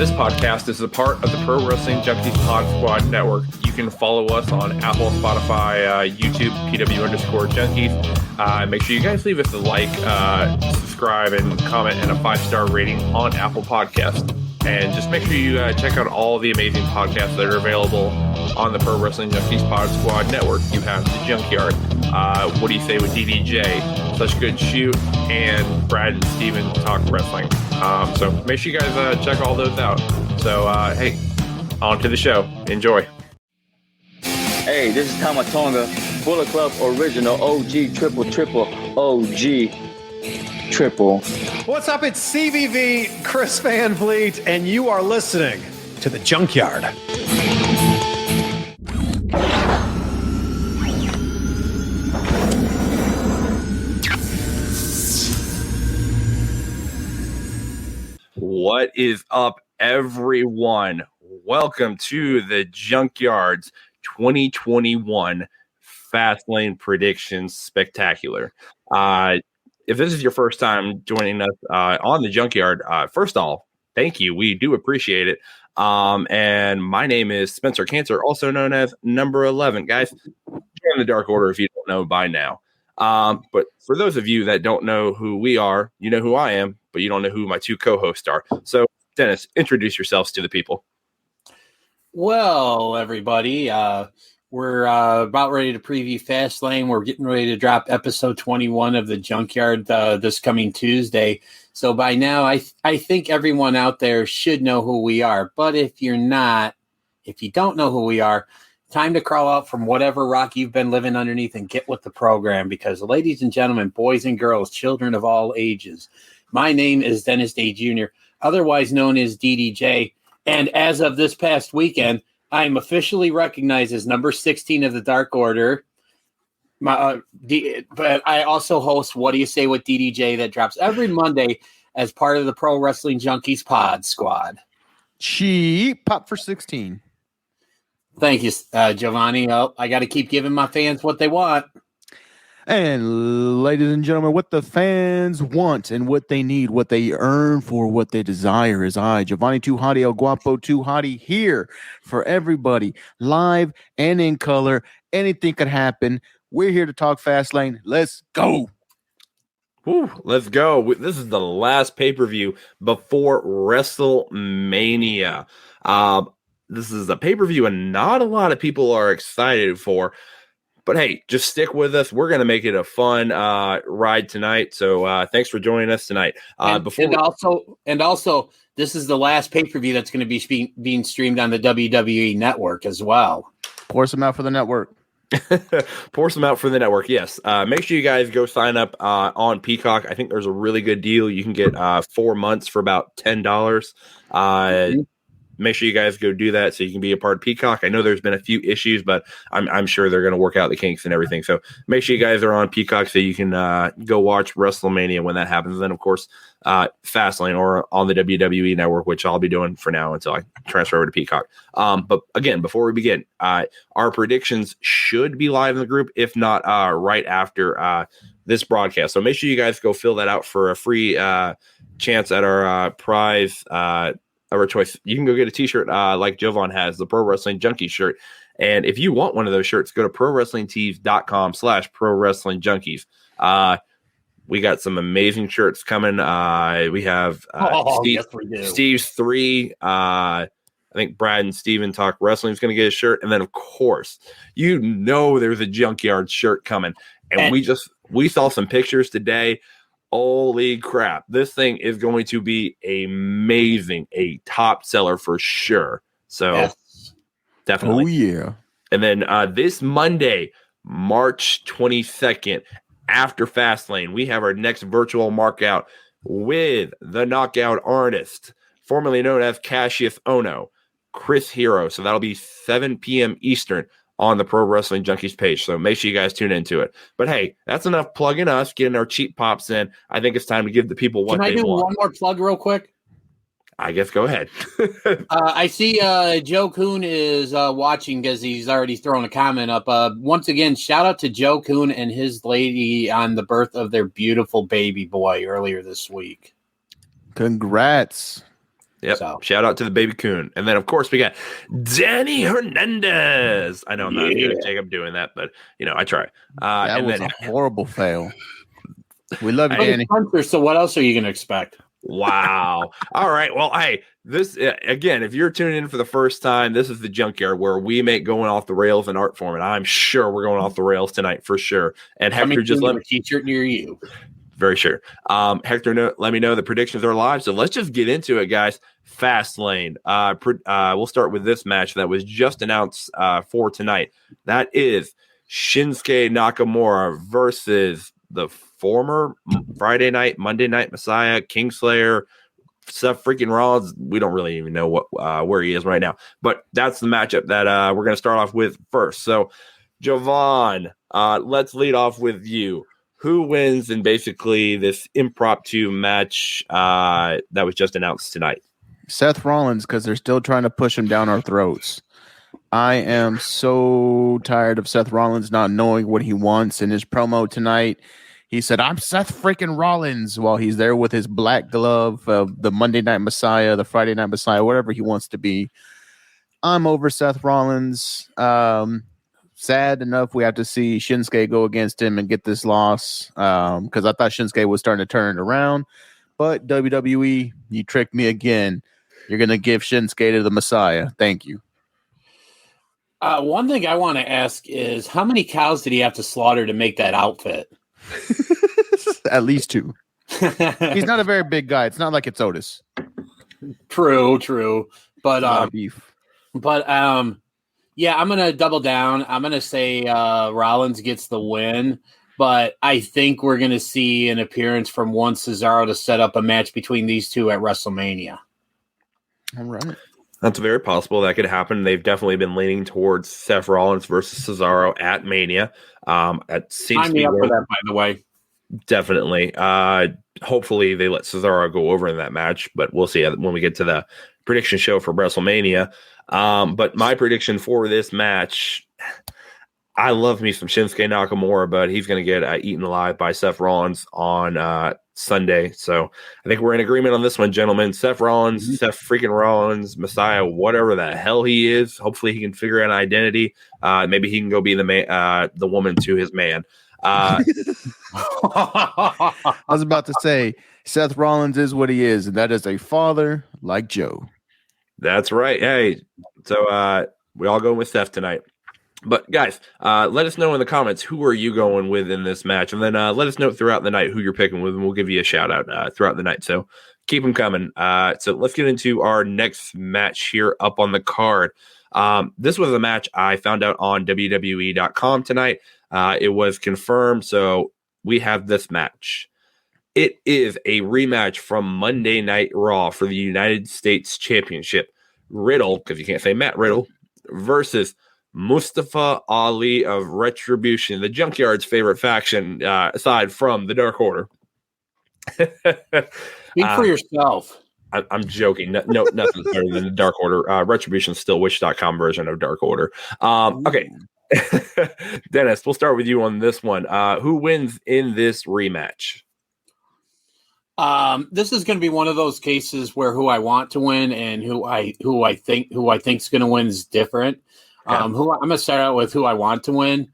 This podcast is a part of the Pro Wrestling Junkies Pod Squad Network. You can follow us on Apple, Spotify, YouTube, PW_Junkies. Make sure you guys leave us a like, subscribe, and comment, and a 5-star rating on Apple Podcasts. And just make sure you check out all the amazing podcasts that are available on the Pro Wrestling Junkies Pod Squad Network. You have the Junkyard. What do you say with DDJ? Such Good Shoot, and Brad and Steven Talk Wrestling. So make sure you guys check all those out. So, hey, on to the show. Enjoy. Hey, this is Tamatonga, Bullet Club Original OG Triple OG Triple. What's up? It's CVV, Chris Van Vliet, and you are listening to the Junkyard. What is up, everyone? Welcome to the Junkyard's 2021 Fastlane Predictions Spectacular. If this is your first time joining us on the Junkyard, first of all, thank you. We do appreciate it. And my name is Spencer Cancer, also known as Number 11. Guys, join the Dark Order if you don't know by now. But for those of you that don't know who we are, you know who I am, but you don't know who my two co-hosts are. So, Dennis, introduce yourselves to the people. Well, everybody, we're about ready to preview Fastlane. We're getting ready to drop episode 21 of the Junkyard this coming Tuesday. So by now, I think everyone out there should know who we are. But if you don't know who we are, time to crawl out from whatever rock you've been living underneath and get with the program. Because, ladies and gentlemen, boys and girls, children of all ages, my name is Dennis Day Jr., otherwise known as DDJ. And as of this past weekend, I am officially recognized as number 16 of the Dark Order. But I also host What Do You Say with DDJ that drops every Monday as part of the Pro Wrestling Junkies Pod Squad. Cheap pop for 16. Thank you, Jovanni. Oh, I got to keep giving my fans what they want. And ladies and gentlemen, what the fans want and what they need, what they earn for, what they desire is I, Jovanni 2 Hotty, El Guapo 2 Hotty, here for everybody, live and in color. Anything could happen. We're here to talk Fastlane. Let's go. Whew, let's go. This is the last pay-per-view before WrestleMania. This is a pay-per-view and not a lot of people are excited for. But hey, just stick with us. We're going to make it a fun ride tonight. So thanks for joining us tonight. And also, this is the last pay-per-view that's going to be being streamed on the WWE Network as well. Pour some out for the network. Pour some out for the network, yes. Make sure you guys go sign up on Peacock. I think there's a really good deal. You can get 4 months for about $10. Make sure you guys go do that so you can be a part of Peacock. I know there's been a few issues, but I'm sure they're going to work out the kinks and everything. So make sure you guys are on Peacock so you can go watch WrestleMania when that happens. And then, of course, Fastlane or on the WWE Network, which I'll be doing for now until I transfer over to Peacock. But again, before we begin, our predictions should be live in the group, if not right after this broadcast. So make sure you guys go fill that out for a free chance at our prize of our choice. You can go get a t-shirt like Jovan has, the Pro Wrestling Junkies shirt. And if you want one of those shirts, go to prowrestlingtees.com/prowrestlingjunkies. We got some amazing shirts coming. We have Yes, we do. Steve's 3. I think Brad and Steven Talk Wrestling is going to get a shirt. And then, of course, there's a Junkyard shirt coming. And we saw some pictures today. Holy crap. This thing is going to be amazing. A top seller for sure. So, yes. Definitely. Oh, yeah. And then this Monday, March 22nd, after Fastlane, we have our next virtual markout with the Knockout Artist, formerly known as Cassius Ono, Chris Hero. So that'll be 7 p.m. Eastern on the Pro Wrestling Junkies page. So make sure you guys tune into it. But hey, that's enough plugging us, getting our cheap pops in. I think it's time to give the people what they want. Can I do one more plug real quick? I guess go ahead. I see Joe Kuhn is watching because he's already thrown a comment up. Once again, shout out to Joe Kuhn and his lady on the birth of their beautiful baby boy earlier this week. Congrats. Yep. So. Shout out to the baby coon. And then, of course, we got Danny Hernandez. I know I'm not as good as Jacob doing that, but, I try. That and was then, a horrible fail. We love you, Hey, Danny. So what else are you going to expect? Wow. All right. Well, hey, this, again, if you're tuning in for the first time, this is the Junkyard where we make going off the rails an art form. And I'm sure we're going off the rails tonight for sure. And Hector just let me. A t-shirt near you. Very sure. Hector, let me know the predictions are live. So let's just get into it, guys. Fastlane. We'll start with this match that was just announced for tonight. That is Shinsuke Nakamura versus the former Monday Night Messiah, Kingslayer, Seth freaking Rollins. We don't really even know where he is right now. But that's the matchup that we're going to start off with first. So, Jovanni, let's lead off with you. Who wins in basically this impromptu match that was just announced tonight? Seth Rollins, because they're still trying to push him down our throats. I am so tired of Seth Rollins not knowing what he wants. In his promo tonight, he said, "I'm Seth freaking Rollins," while he's there with his black glove of the Monday Night Messiah, the Friday Night Messiah, whatever he wants to be. I'm over Seth Rollins. Sad enough, we have to see Shinsuke go against him and get this loss because I thought Shinsuke was starting to turn it around. But WWE, you tricked me again. You're going to give Shinsuke to the Messiah. Thank you. One thing I want to ask is how many cows did he have to slaughter to make that outfit? At least 2. He's not a very big guy. It's not like it's Otis. True. But beef. Yeah, I'm going to double down. I'm going to say Rollins gets the win, but I think we're going to see an appearance from one Cesaro to set up a match between these two at WrestleMania. All right. That's very possible. That could happen. They've definitely been leaning towards Seth Rollins versus Cesaro at Mania. It seems to be up for that, by the way. Definitely. Hopefully they let Cesaro go over in that match, but we'll see when we get to the prediction show for WrestleMania. But my prediction for this match, I love me some Shinsuke Nakamura, but he's going to get eaten alive by Seth Rollins on Sunday. So I think we're in agreement on this one, gentlemen. Seth Rollins, Seth freaking Rollins, Messiah, whatever the hell he is. Hopefully he can figure out an identity. Maybe he can go be the woman to his man. I was about to say Seth Rollins is what he is, and that is a father like Joe. That's right. Hey, so we all going with Seth tonight. But guys, let us know in the comments who are you going with in this match, and then let us know throughout the night who you're picking with, and we'll give you a shout out throughout the night. So keep them coming. So let's get into our next match here up on the card. This was a match I found out on WWE.com tonight. It was confirmed, so we have this match. It is a rematch from Monday Night Raw for the United States Championship. Riddle, because you can't say Matt Riddle, versus Mustafa Ali of Retribution, the Junkyard's favorite faction, aside from the Dark Order. Speak for yourself. I'm joking. No, nothing's better than the Dark Order. Retribution's still Wish.com version of Dark Order. Okay. Dennis, we'll start with you on this one. Who wins in this rematch? This is going to be one of those cases where who I want to win and who I think is going to win is different. I'm going to start out with who I want to win.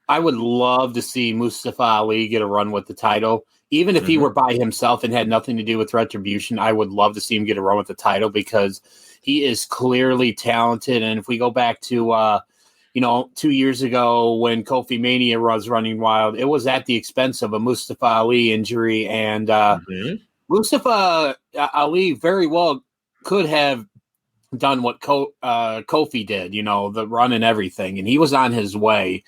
I would love to see Mustafa Ali get a run with the title, even if he were by himself and had nothing to do with Retribution. I would love to see him get a run with the title because he is clearly talented. And if we go back to 2 years ago when Kofi Mania was running wild, it was at the expense of a Mustafa Ali injury. And Mustafa Ali very well could have done what Kofi did, the run and everything. And he was on his way.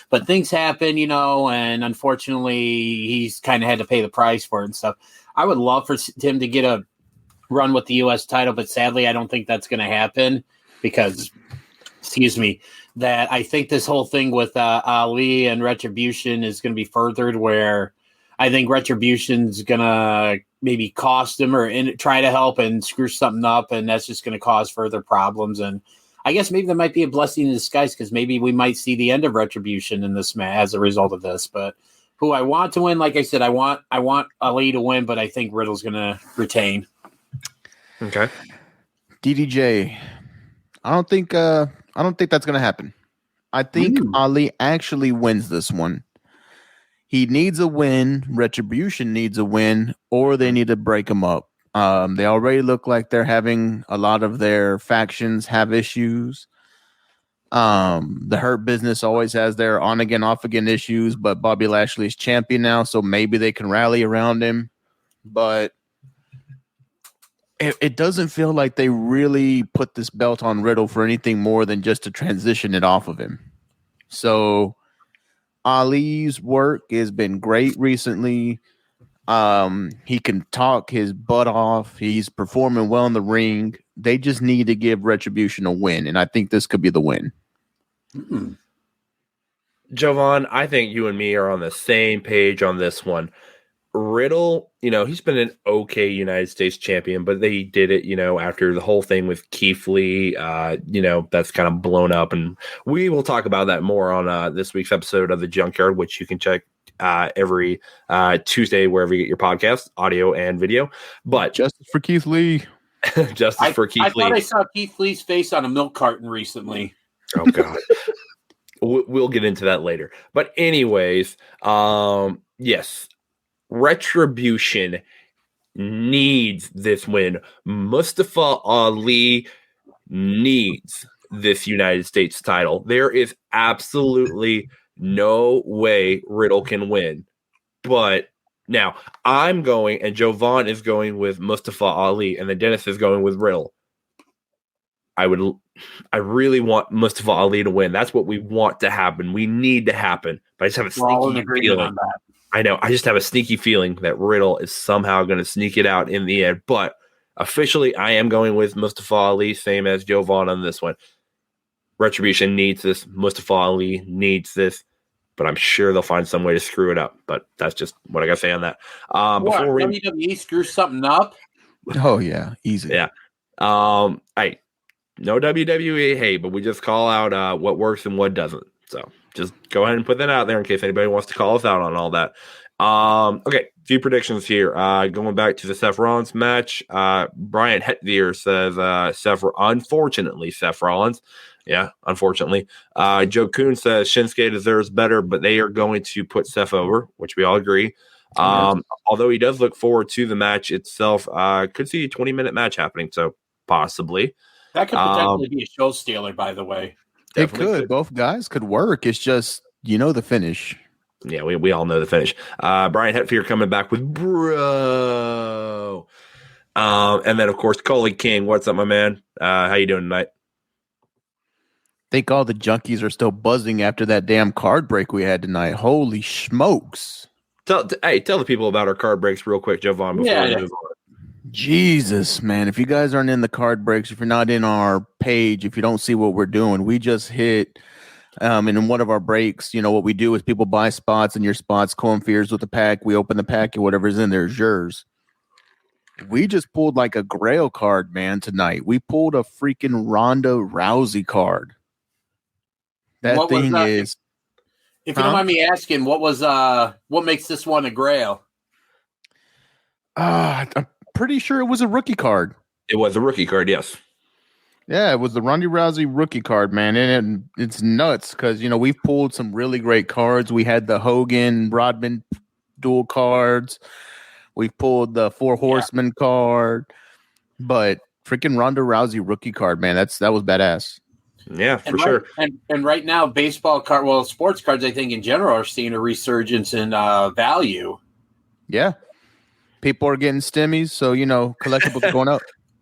But things happen, and unfortunately he's kind of had to pay the price for it and stuff. I would love for him to get a run with the U.S. title, but sadly I don't think that's going to happen because, that I think this whole thing with Ali and Retribution is going to be furthered where I think Retribution's going to maybe cost him or try to help and screw something up, and that's just going to cause further problems. And I guess maybe that might be a blessing in disguise because maybe we might see the end of Retribution in this match as a result of this. But who I want to win, like I said, I want Ali to win, but I think Riddle's going to retain. Okay. DDJ. I don't think that's gonna happen. I think Ali actually wins this one. He needs a win. Retribution needs a win, or they need to break him up. They already look like they're having a lot of their factions have issues. The Hurt Business always has their on again, off again issues, but Bobby Lashley is champion now, so maybe they can rally around him. But it doesn't feel like they really put this belt on Riddle for anything more than just to transition it off of him. So Ali's work has been great recently. He can talk his butt off. He's performing well in the ring. They just need to give Retribution a win, and I think this could be the win. Jovan, I think you and me are on the same page on this one. Riddle, he's been an okay United States champion, but they did it, after the whole thing with Keith Lee, that's kind of blown up. And we will talk about that more on this week's episode of the Junkyard, which you can check every Tuesday, wherever you get your podcast, audio and video. But justice for Keith Lee. Justice for Keith Lee. I thought I saw Keith Lee's face on a milk carton recently. Oh, God. We'll get into that later. But anyways, yes. Retribution needs this win. Mustafa Ali needs this United States title. There is absolutely no way Riddle can win. But now I'm going, and Jovan is going with Mustafa Ali, and then Dennis is going with Riddle. I really want Mustafa Ali to win. That's what we want to happen. We need to happen. But I just have a sneaky feeling. I know. I just have a sneaky feeling that Riddle is somehow going to sneak it out in the end. But officially, I am going with Mustafa Ali, same as Jovan on this one. Retribution needs this. Mustafa Ali needs this. But I'm sure they'll find some way to screw it up. But that's just what I got to say on that. WWE screw something up? Oh, yeah. Easy. Yeah. No WWE hate, but we just call out what works and what doesn't. So just go ahead and put that out there in case anybody wants to call us out on all that. Okay, few predictions here. Going back to the Seth Rollins match, Brian Hetvier says unfortunately, Seth Rollins. Yeah, unfortunately. Joe Kuhn says Shinsuke deserves better, but they are going to put Seth over, which we all agree. Although he does look forward to the match itself, could see a 20-minute match happening, so possibly. That could potentially be a show stealer, by the way. It could. Both guys could work. It's just, the finish. Yeah, we all know the finish. Brian Hetfield coming back with bro. And then, of course, Coley King. What's up, my man? How you doing tonight? Think all the junkies are still buzzing after that damn card break we had tonight. Holy smokes. Tell the people about our card breaks real quick, Jovan, before we move on. Jesus, man. If you guys aren't in the card breaks, if you're not in our page, if you don't see what we're doing, we just hit and in one of our breaks, what we do is people buy spots, and your spots co-interferes with the pack. We open the pack, and whatever's in there is yours. We just pulled like a grail card, man, tonight. We pulled a freaking Ronda Rousey card. That thing is... If you don't mind me asking, what makes this one a grail? I'm pretty sure it was a rookie card. It was a rookie card, yes. Yeah, it was the Ronda Rousey rookie card, man. And it's nuts because, we've pulled some really great cards. We had the Hogan, Rodman dual cards. We've pulled the Four Horsemen card. But freaking Ronda Rousey rookie card, man, that was badass. Yeah, for sure. And right now, sports cards, I think in general, are seeing a resurgence in value. Yeah. People are getting stimmies, so, collectibles are going up.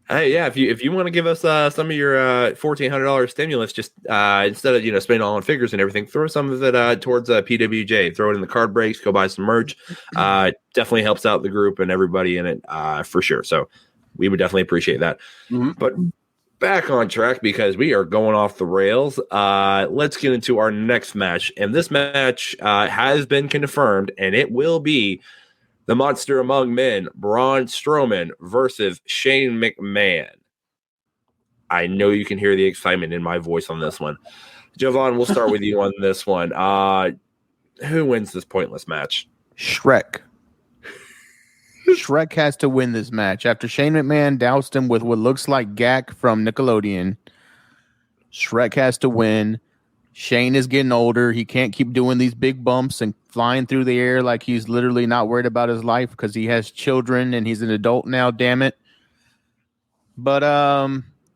Hey, yeah, if you want to give us some of your $1,400 stimulus, just instead of spending all on figures and everything, throw some of it towards PWJ. Throw it in the card breaks. Go buy some merch. Definitely helps out the group and everybody in it for sure. So we would definitely appreciate that. Mm-hmm. But back on track because we are going off the rails. Let's get into our next match, and this match has been confirmed, and it will be the Monster Among Men, Braun Strowman versus Shane McMahon. I know you can hear the excitement in my voice on this one. Jovan, we'll start with you on this one. Who wins this pointless match? Shrek. Shrek has to win this match. After Shane McMahon doused him with what looks like Gak from Nickelodeon, Shrek has to win. Shane is getting older. He can't keep doing these big bumps and flying through the air like he's literally not worried about his life because he has children and he's an adult now, damn it. But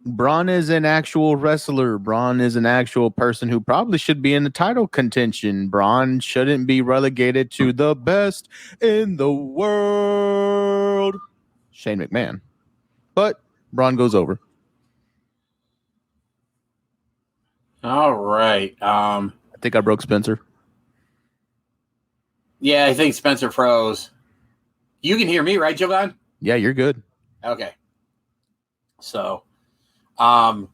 Braun is an actual wrestler. Braun is an actual person who probably should be in the title contention. Braun shouldn't be relegated to the best in the world, Shane McMahon. But Braun goes over. All right. I think I broke Spencer. Yeah, I think Spencer froze. You can hear me, right, Jovanni? Yeah, you're good. Okay. So, well,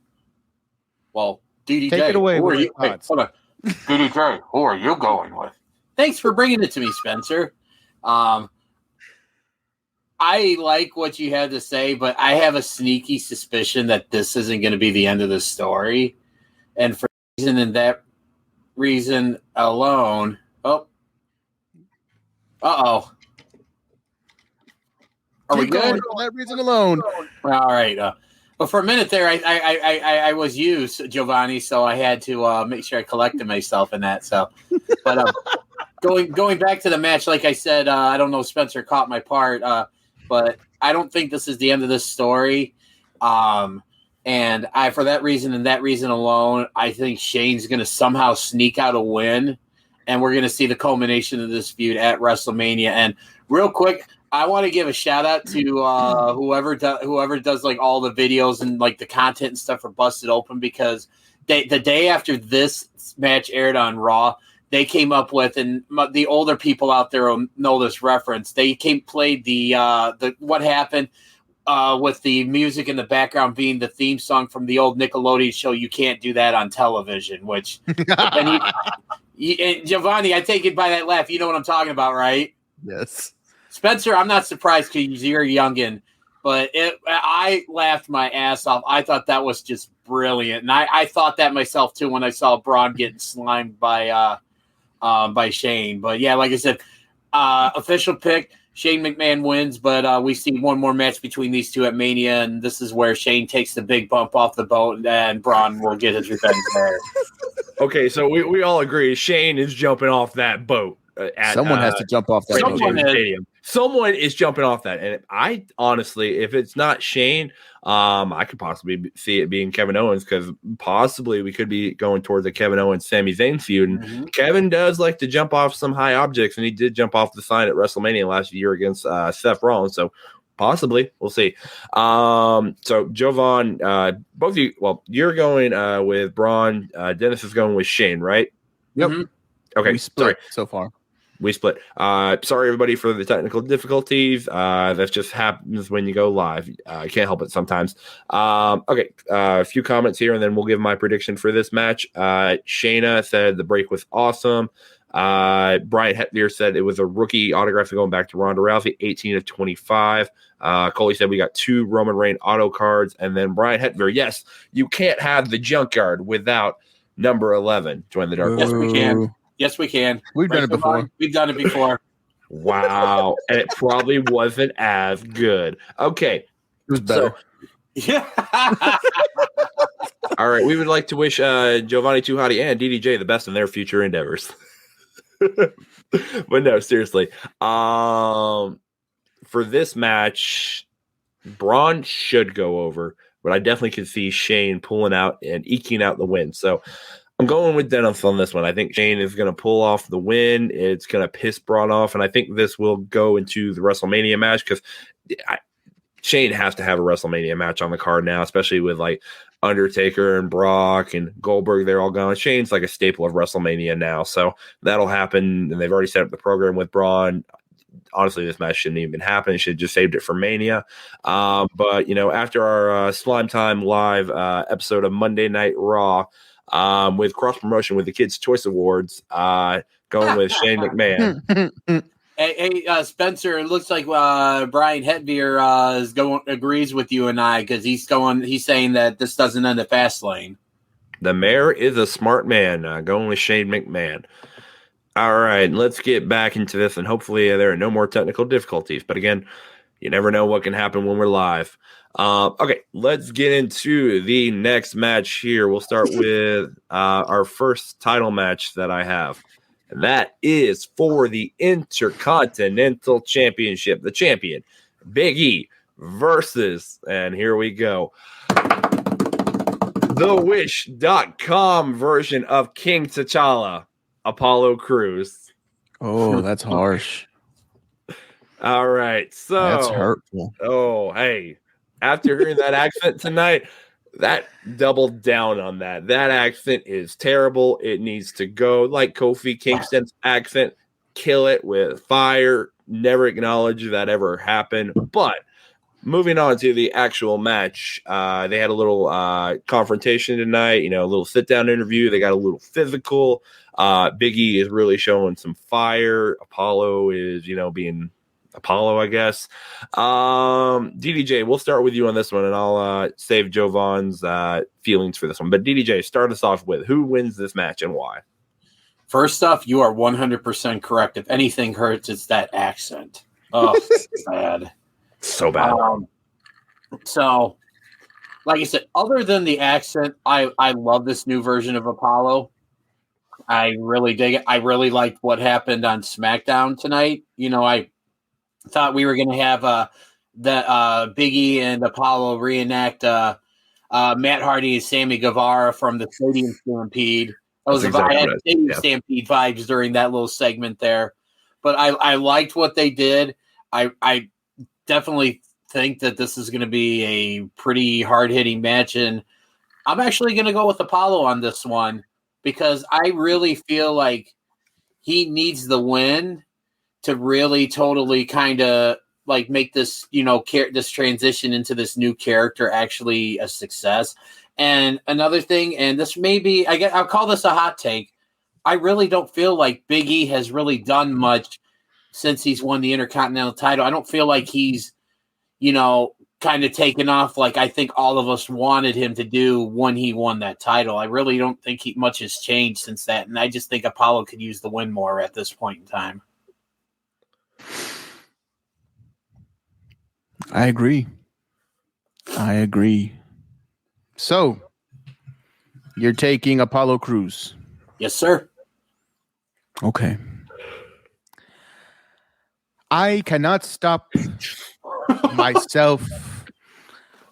DDJ, Take it away. Who are you? Hey, hold on. DDJ, who are you going with? Thanks for bringing it to me, Spencer. I like what you had to say, but I have a sneaky suspicion that this isn't going to be the end of the story. And for that reason alone, Are we good? For that reason alone. All right. But for a minute there, I was you, Jovanni, so I had to make sure I collected myself in that. So, but going back to the match, like I said, I don't know if Spencer caught my part, but I don't think this is the end of this story. And for that reason and that reason alone, I think Shane's going to somehow sneak out a win, and we're going to see the culmination of this feud at WrestleMania. And real quick, I want to give a shout out to whoever does like all the videos and like the content and stuff for Busted Open, because the day after this match aired on Raw, they came up with, and the older people out there will know this reference. They played the what happened. With the music in the background being the theme song from the old Nickelodeon show, You Can't Do That on Television, which and Jovanni, I take it by that laugh. You know what I'm talking about, right? Yes. Spencer, I'm not surprised because you're a youngin', but I laughed my ass off. I thought that was just brilliant. And I thought that myself, too, when I saw Braun getting slimed by Shane. But, yeah, like I said, official pick, Shane McMahon wins, but we see one more match between these two at Mania, and this is where Shane takes the big bump off the boat, and Braun will get his revenge there. Okay, so we all agree Shane is jumping off that boat. Someone has to jump off that boat. Stadium. Someone is jumping off that, and I honestly, if it's not Shane, I could possibly see it being Kevin Owens, because possibly we could be going towards the Kevin Owens Sami Zayn feud. And Kevin does like to jump off some high objects, and he did jump off the sign at WrestleMania last year against Seth Rollins. So possibly, we'll see. So Jovan, both of you, well, you're going with Braun. Dennis is going with Shane, right? Yep. Okay, we split so far. We split. Sorry, everybody, for the technical difficulties. That just happens when you go live. I can't help it sometimes. Okay, a few comments here, and then we'll give my prediction for this match. Shayna said the break was awesome. Brian Hetvier said it was a rookie autograph going back to Ronda Rousey, 18 of 25. Coley said we got 2 Roman Reigns auto cards. And then Brian Hetvier, yes, you can't have the Junkyard without number 11. Join the dark. Yes, we can. Yes, we can. We've done it before. We've done it before. Wow. And it probably wasn't as good. Okay. It was better. Yeah. All right. We would like to wish Jovanni, Hotty, and DDJ the best in their future endeavors. But no, seriously. For this match, Braun should go over, but I definitely could see Shane pulling out and eking out the win. So I'm going with Dennis on this one. I think Shane is going to pull off the win. It's going to piss Braun off, and I think this will go into the WrestleMania match, because Shane has to have a WrestleMania match on the card now, especially with like Undertaker and Brock and Goldberg. They're all gone. Shane's like a staple of WrestleMania now, so that'll happen, and they've already set up the program with Braun. Honestly, this match shouldn't even happen. They should have just saved it for Mania. But, you know, after our Slime Time Live episode of Monday Night Raw, with cross promotion with the Kids' Choice Awards, going with Shane McMahon. Hey, Spencer, it looks like Brian Hetvier agrees with you and I, because he's saying that this doesn't end at Fastlane. The mayor is a smart man, going with Shane McMahon. All right, let's get back into this, and hopefully there are no more technical difficulties. But again, you never know what can happen when we're live. Okay, let's get into the next match here. We'll start with our first title match that I have. And that is for the Intercontinental Championship. The champion, Big E, versus, and here we go, the Wish.com version of King T'Challa, Apollo Crews. Oh, that's harsh. All right, so That's hurtful. Oh, hey, after hearing that accent tonight, that doubled down on that. That accent is terrible. It needs to go. Like Kofi Kingston's accent, kill it with fire. Never acknowledge that ever happened. But moving on to the actual match, they had a little confrontation tonight, a little sit-down interview. They got a little physical. Big E is really showing some fire. Apollo is, being Apollo, I guess. DDJ, we'll start with you on this one, and I'll save Jovan's feelings for this one. But DDJ, start us off with who wins this match and why. First off, you are 100% correct. If anything hurts, it's that accent. Oh, bad. So bad. So, like I said, other than the accent, I love this new version of Apollo. I really dig it. I really liked what happened on Smackdown tonight. I thought we were going to have the Big E and Apollo reenact Matt Hardy and Sammy Guevara from the Stadium Stampede. I had Stadium Stampede vibes during that little segment there. But I liked what they did. I definitely think that this is going to be a pretty hard-hitting match, and I'm actually going to go with Apollo on this one because I really feel like he needs the win to really totally kind of like make this, this transition into this new character actually a success. And another thing, and this may be, I'll call this a hot take. I really don't feel like Big E has really done much since he's won the Intercontinental title. I don't feel like he's, kind of taken off like I think all of us wanted him to do when he won that title. I really don't think much has changed since that. And I just think Apollo could use the win more at this point in time. I agree. So, you're taking Apollo Crews? Yes, sir. Okay. I cannot stop myself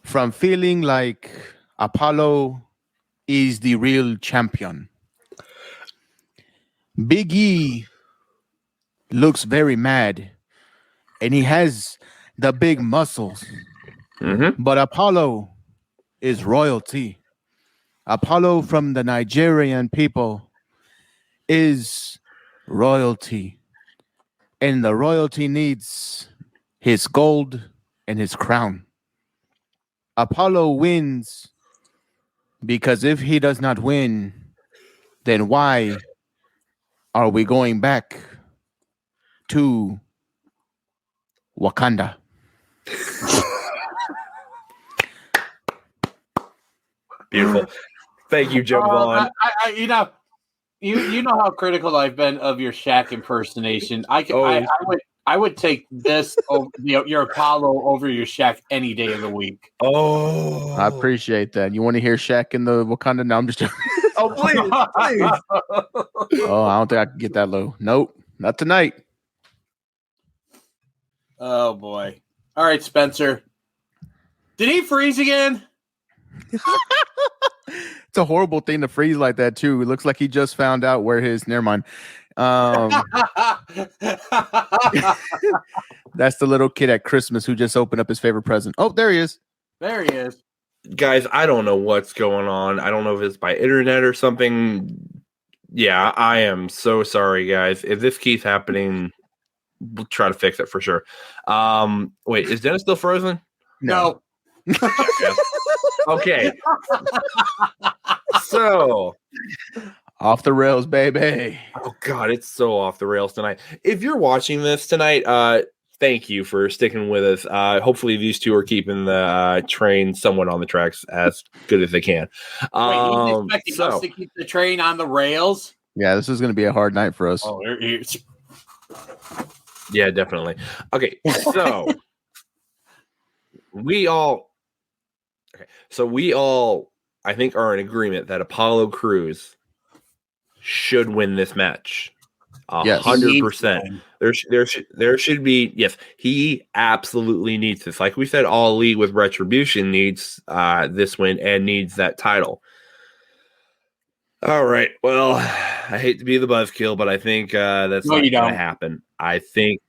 from feeling like Apollo is the real champion. Big E looks very mad, and he has the big muscles. Mm-hmm. But Apollo is royalty. Apollo from the Nigerian people is royalty. And the royalty needs his gold and his crown. Apollo wins because if he does not win, then why are we going back to Wakanda? Beautiful. Thank you, Joe Vaughn. You know how critical I've been of your Shaq impersonation. I would take this over, your Apollo over your Shaq any day of the week. Oh, I appreciate that. You want to hear Shaq in the Wakanda? No, I'm just joking. Oh, please. Oh, I don't think I can get that low. Nope, not tonight. Oh boy. All right, Spencer. Did he freeze again? It's a horrible thing to freeze like that too. It looks like he just found out where his. Never mind. That's the little kid at Christmas who just opened up his favorite present. Oh, there he is. There he is. Guys, I don't know what's going on. I don't know if it's by internet or something. Yeah, I am so sorry, guys. If this keeps happening, we'll try to fix it for sure. Wait, is Dennis still frozen? No. Okay. So off the rails, baby. Oh God, it's so off the rails tonight. If you're watching this tonight, thank you for sticking with us. Hopefully these two are keeping the train somewhat on the tracks as good as they can. Wait, he's expecting us to keep the train on the rails? Yeah, this is going to be a hard night for us. Oh, it's Yeah, definitely. Okay, so we all, I think, are in agreement that Apollo Crews should win this match. Yes. 100%. There should be, yes, he absolutely needs this. Like we said, All Elite with Retribution needs this win and needs that title. All right. Well, I hate to be the buzzkill, but I think that's not going to happen. I think,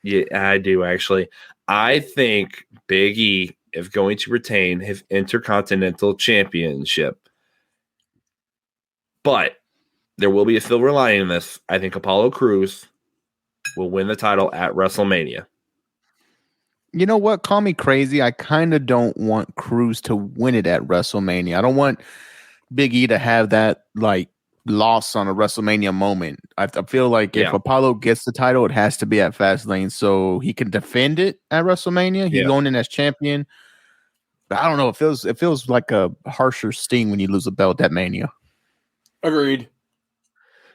yeah, I do actually. I think Big E is going to retain his Intercontinental Championship. But there will be a silver lining in this. I think Apollo Crews will win the title at WrestleMania. You know what? Call me crazy. I kind of don't want Crews to win it at WrestleMania. I don't want Big E to have that like loss on a WrestleMania moment. I feel like if Apollo gets the title, it has to be at Fastlane so he can defend it at WrestleMania. He's going in as champion. But I don't know. It feels like a harsher sting when you lose a belt at Mania. Agreed.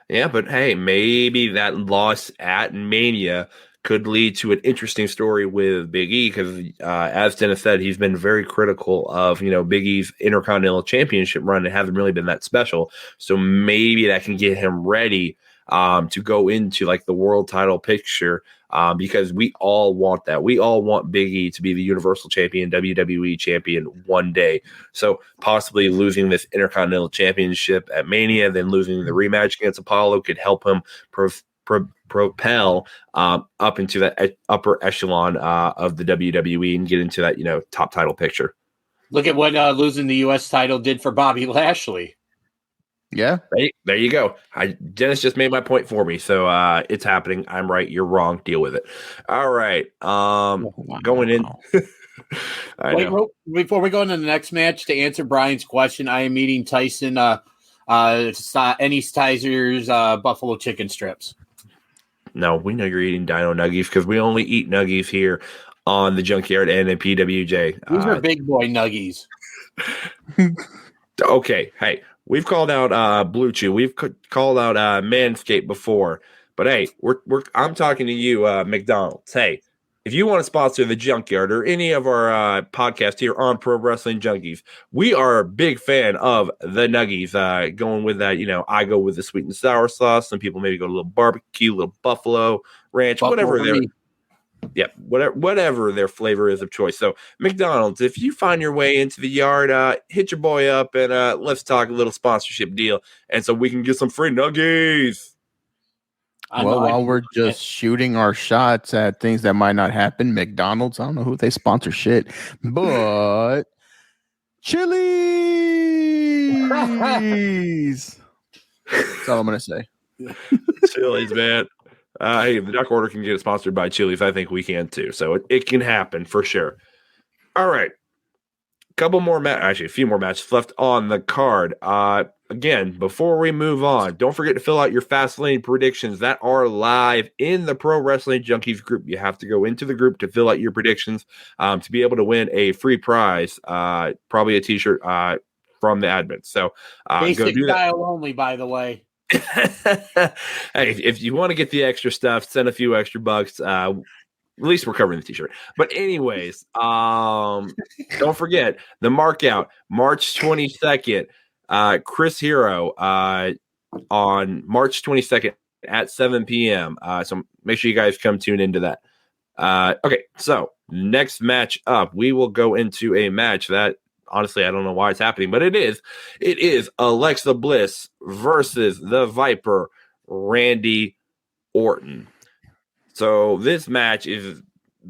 Yeah, but hey, maybe that loss at Mania could lead to an interesting story with Big E because, as Dennis said, he's been very critical of Big E's Intercontinental Championship run and haven't really been that special. So maybe that can get him ready to go into like the world title picture because we all want that. We all want Big E to be the Universal Champion, WWE Champion one day. So possibly losing this Intercontinental Championship at Mania, then losing the rematch against Apollo could help him propel up into that upper echelon of the WWE and get into that top title picture. Look at what losing the U.S. title did for Bobby Lashley. Yeah, there you go. Dennis just made my point for me, so it's happening. I'm right, you're wrong. Deal with it. All right, going in. Wait, before we go into the next match, to answer Brian's question, I am eating Tyson Anytizer's buffalo chicken strips. No, we know you're eating Dino Nuggies because we only eat Nuggies here on the Junkyard and in PWJ. These are big boy Nuggies. Okay, hey, we've called out Blue Chew, we've called out Manscaped before, but hey, I'm talking to you, McDonald's. Hey, if you want to sponsor the Junkyard or any of our podcasts here on Pro Wrestling Junkies, we are a big fan of the Nuggies. Going with that, I go with the sweet and sour sauce. Some people maybe go a little barbecue, a little buffalo ranch, whatever their flavor is of choice. So McDonald's, if you find your way into the yard, hit your boy up and let's talk a little sponsorship deal, and so we can get some free Nuggies. Well, while we're just shooting our shots at things that might not happen, McDonald's, I don't know who they sponsor shit, but Chili's. That's all I'm going to say. Chili's, man. Hey, if the Duck Order can get sponsored by Chili's, I think we can too. So it can happen for sure. All right. A few more matches left on the card. Again, before we move on, don't forget to fill out your Fastlane predictions that are live in the Pro Wrestling Junkies group. You have to go into the group to fill out your predictions to be able to win a free prize, probably a T-shirt from the admin. So basic go do that. style only, by the way. Hey, if you want to get the extra stuff, send a few extra bucks. At least we're covering the T-shirt. But anyways, don't forget the mark out March 22nd. Chris Hero on March 22nd at 7 p.m. So make sure you guys come tune into that. Okay, so next match up, we will go into a match that honestly I don't know why it's happening, but it is Alexa Bliss versus the Viper Randy Orton. So this match is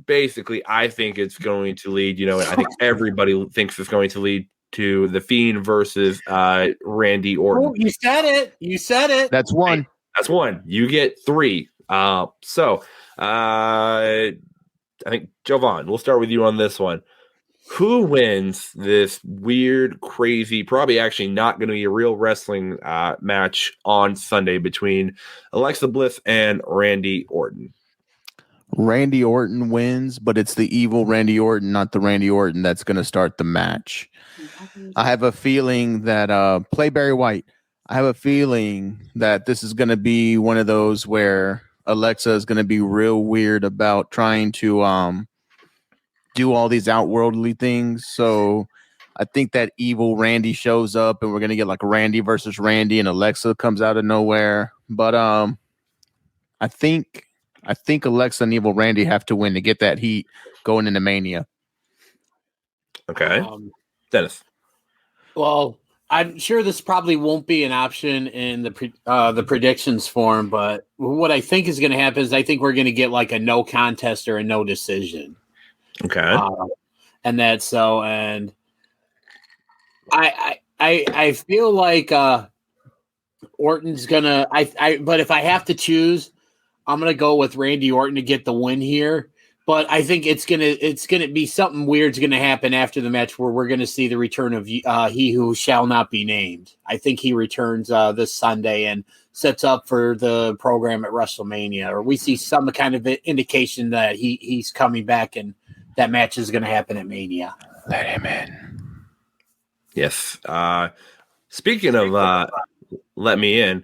basically, I think it's going to lead, I think everybody thinks it's going to lead to The Fiend versus Randy Orton. Oh, you said it. That's one. That's one. You get three. I think, Jovanni, we'll start with you on this one. Who wins this weird, crazy, probably actually not going to be a real wrestling match on Sunday between Alexa Bliss and Randy Orton? Randy Orton wins, but it's the evil Randy Orton, not the Randy Orton that's going to start the match. I have a feeling that play Barry White. I have a feeling that this is going to be one of those where Alexa is going to be real weird about trying to do all these outworldly things. So I think that evil Randy shows up and we're going to get like Randy versus Randy and Alexa comes out of nowhere. But I think Alexa and evil Randy have to win to get that heat going into Mania. Okay. Dennis. Well, I'm sure this probably won't be an option in the predictions form, but what I think is going to happen is I think we're going to get like a no contest or a no decision. Okay. And that's so, and I feel like Orton's gonna. But if I have to choose, I'm gonna go with Randy Orton to get the win here. But I think it's gonna be something weird's gonna happen after the match where we're gonna see the return of he who shall not be named. I think he returns this Sunday and sets up for the program at WrestleMania, or we see some kind of indication that he's coming back and that match is going to happen at Mania. Let him in. Yes. Speaking of let me in,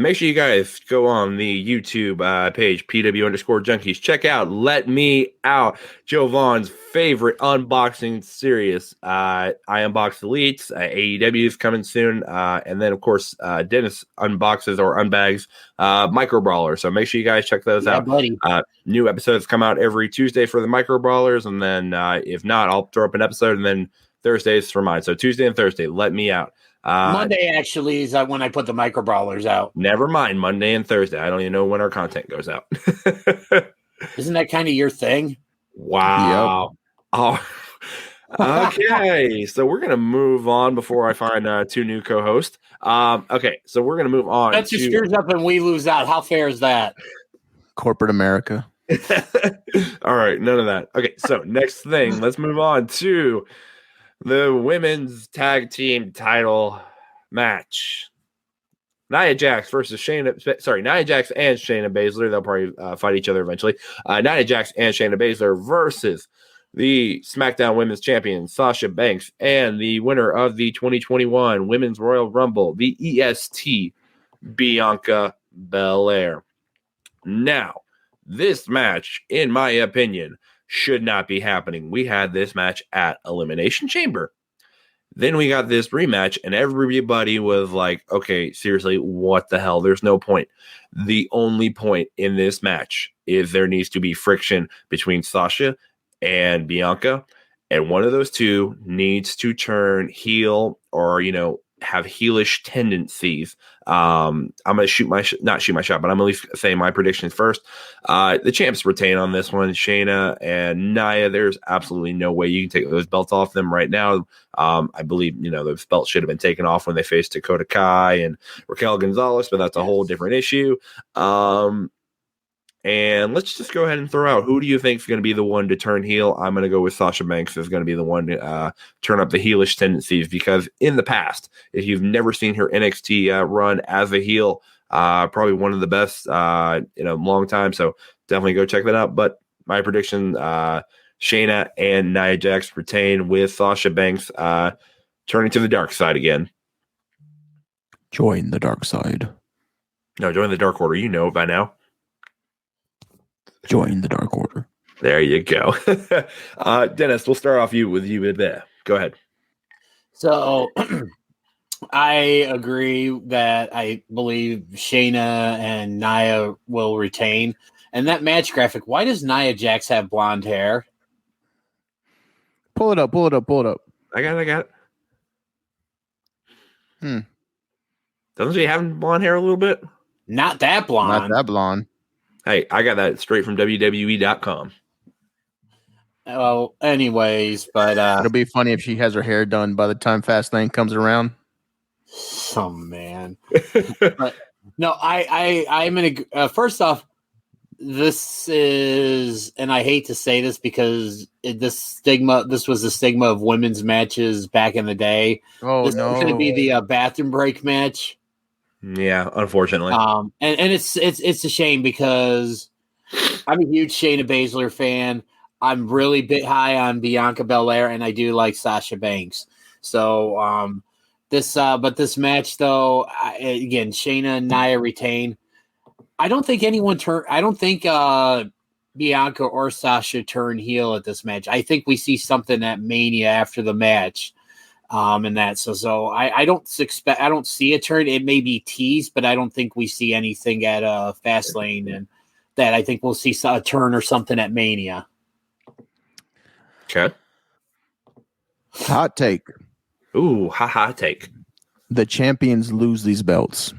make sure you guys go on the YouTube page, PW_Junkies. Check out Let Me Out, Jovan's favorite unboxing series. I unbox Elites. AEW is coming soon. And then, of course, Dennis unboxes or unbags Micro Brawlers. So make sure you guys check those out. Buddy. New episodes come out every Tuesday for the Micro Brawlers. And then if not, I'll throw up an episode. And then Thursdays for mine. So Tuesday and Thursday, Let Me Out. Monday actually is when I put the Micro Brawlers out. Never mind, Monday and Thursday. I don't even know when our content goes out. Isn't that kind of your thing? Wow. Yep. Oh, okay. So we're gonna move on before I find two new co-hosts. Okay, so we're gonna move on. That just screws up and we lose out. How fair is that? Corporate America. All right, none of that. Okay, so next thing, let's move on to the women's tag team title match. Nia Jax versus Nia Jax and Shayna Baszler. They'll probably fight each other eventually. Nia Jax and Shayna Baszler versus the SmackDown Women's Champion Sasha Banks and the winner of the 2021 Women's Royal Rumble, the EST, Bianca Belair. Now, this match, in my opinion, should not be happening. We had this match at Elimination Chamber. Then we got this rematch, and everybody was like, okay, seriously, what the hell? There's no point. The only point in this match is there needs to be friction between Sasha and Bianca, and one of those two needs to turn heel or, have heelish tendencies. I'm going to not shoot my shot, but I'm at least saying my predictions first. The champs retain on this one. Shayna and Nia, there's absolutely no way you can take those belts off them right now. I believe, those belts should have been taken off when they faced Dakota Kai and Raquel Gonzalez, but that's a whole different issue. And let's just go ahead and throw out, who do you think is going to be the one to turn heel? I'm going to go with Sasha Banks is going to be the one to turn up the heelish tendencies, because in the past, if you've never seen her NXT run as a heel, probably one of the best in a long time. So definitely go check that out. But my prediction, Shayna and Nia Jax retain with Sasha Banks turning to the dark side again. Join the dark side. No, join the Dark Order. You know it by now. Join the Dark Order. There you go. Dennis, we'll start off with you there. Go ahead. So I agree that I believe Shayna and Nia will retain. And that match graphic, why does Nia Jax have blonde hair? Pull it up. I got it. Doesn't she have blonde hair a little bit? Not that blonde. Hey, I got that straight from WWE.com. Well, anyways, but it'll be funny if she has her hair done by the time Fastlane comes around. Oh man. But, no, I'm gonna first off, this is, and I hate to say this because this was the stigma of women's matches back in the day. Oh, this no. is going to be the bathroom break match. Yeah, unfortunately. And it's a shame because I'm a huge Shayna Baszler fan. I'm really bit high on Bianca Belair, and I do like Sasha Banks. So But this match, though, again, Shayna and Nia retain. I don't think I don't think Bianca or Sasha turn heel at this match. I think we see something at Mania after the match, and that. So I don't see a turn. It may be teased, but I don't think we see anything at Fastlane, and that I think we'll see a turn or something at Mania. Okay. Hot take. Ooh, hot take. The champions lose these belts.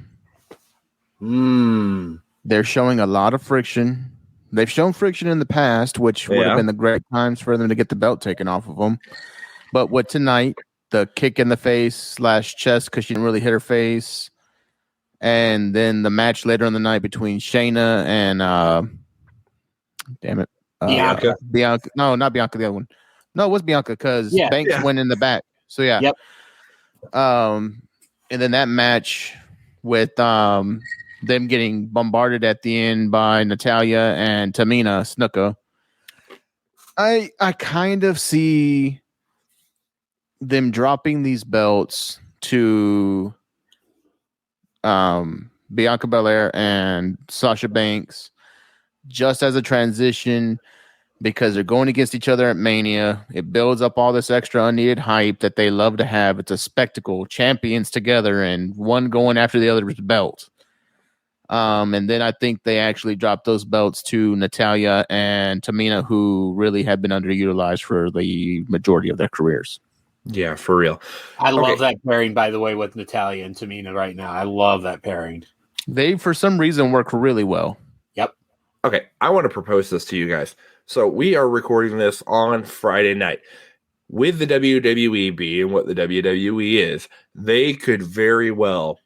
They're showing a lot of friction. They've shown friction in the past, which would have been the great times for them to get the belt taken off of them. But with tonight, the kick in the face / chest because she didn't really hit her face, and then the match later in the night between Shayna and Bianca. Bianca. No, not Bianca. The other one. No, it was Bianca because Banks went in the back. So yeah. Yep. And then that match with them getting bombarded at the end by Natalya and Tamina Snuka. I kind of see them dropping these belts to Bianca Belair and Sasha Banks just as a transition because they're going against each other at Mania. It builds up all this extra unneeded hype that they love to have. It's a spectacle, champions together and one going after the other's belt. And then I think they actually dropped those belts to Natalya and Tamina, who really have been underutilized for the majority of their careers. Yeah, for real. I love that pairing, by the way, with Natalya and Tamina right now. I love that pairing. They, for some reason, work really well. Yep. Okay, I want to propose this to you guys. So we are recording this on Friday night. With the WWE being what the WWE is, they could very well